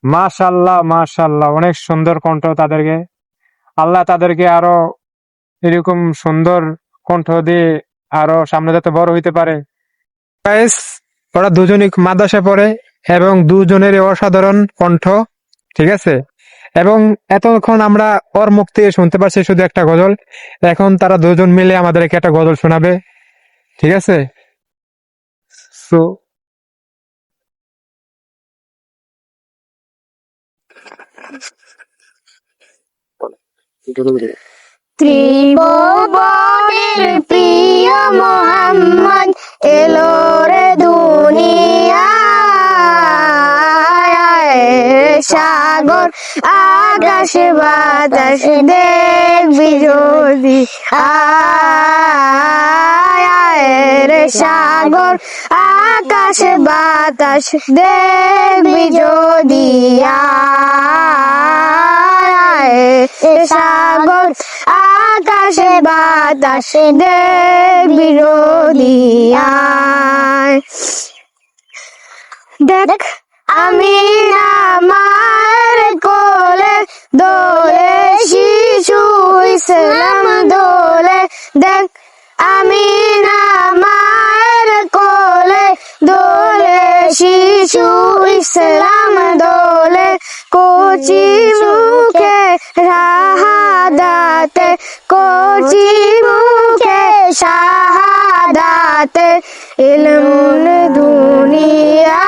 মাশাল্লাহ মাশাল্লাহ, অনেক সুন্দর কণ্ঠ তাদেরকে। আল্লাহ তাদেরকে আরো এরকম সুন্দর কণ্ঠ দিয়ে আরো সামনে যাতে বড় হইতে পারে। গাইস, ওরা দুজনই মাদ্রাসায় পড়ে এবং দুজনেরই অসাধারণ কণ্ঠ, ঠিক আছে। এবং এতক্ষণ আমরা ওর মুখ থেকে শুনতে পারছি শুধু একটা গজল, এখন তারা দুজন মিলে আমাদেরকে একটা গজল শোনাবে, ঠিক আছে। সো ত্রিভুবনের প্রিয় মোহাম্মদ এলো রে দুনিয়ায়, সাগর আকাশ বাতাস দেখবি যদি আয় রে, সাগর আকাশ বাতাস দেখবি যদি আয়, সাগর আকাশে বাতাসে দেখবি যদি আয়। দেখ আমি আমার কোলে দোলে শিশু ইসলাম দোলে, দেখ আমি আমার কোলে দোলে শিশু ইসলাম দোলে, কচি মুখে শাহাদাতে, কচি মুখে শাহাদাতে, ইলম দুনিয়ায়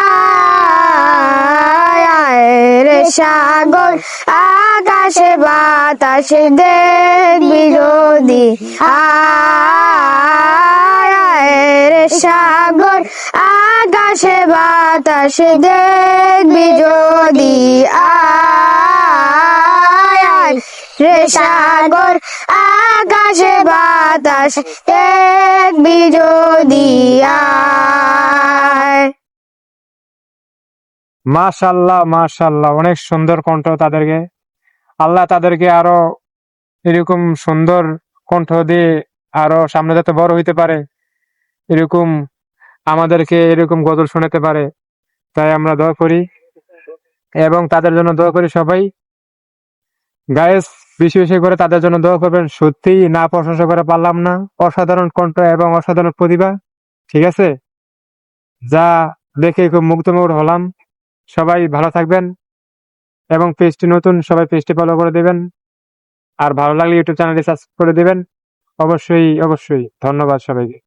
রে, সাগর আকাশে বাতাসে দেখবি যদি আয় রে, সাগর আকাশে বাতাসে দেখবি যদি আয় রে, সাগর আকাশে বাতাস দেখবি যদি আয়। মাশাল্লাহ মাশাল্লাহ, অনেক সুন্দর কণ্ঠ তাদেরকে। আল্লাহ তাদেরকে আরো এরকম সুন্দর কণ্ঠ দিয়ে আরো সামনে যাতে বড় হইতে পারে, এরকম আমাদেরকে এরকম গজল শোনাতে পারে, তাই আমরা দোয়া করি এবং তাদের জন্য দোয়া করি সবাই। গায়েস, বেশি বেশি করে তাদের জন্য দোয়া করবেন। সত্যি না প্রশংসা করে পারলাম না, অসাধারণ কণ্ঠ এবং অসাধারণ প্রতিভা, ঠিক আছে, যা দেখে খুব মুগ্ধমুগ্ধ হলাম। সবাই ভালো থাকবেন এবং পেজটি নতুন, সবাই পেজটি ফলো করে দেবেন, আর ভালো লাগলে ইউটিউব চ্যানেলটি সাবস্ক্রাইব করে দেবেন। অবশ্যই অবশ্যই ধন্যবাদ সবাইকে।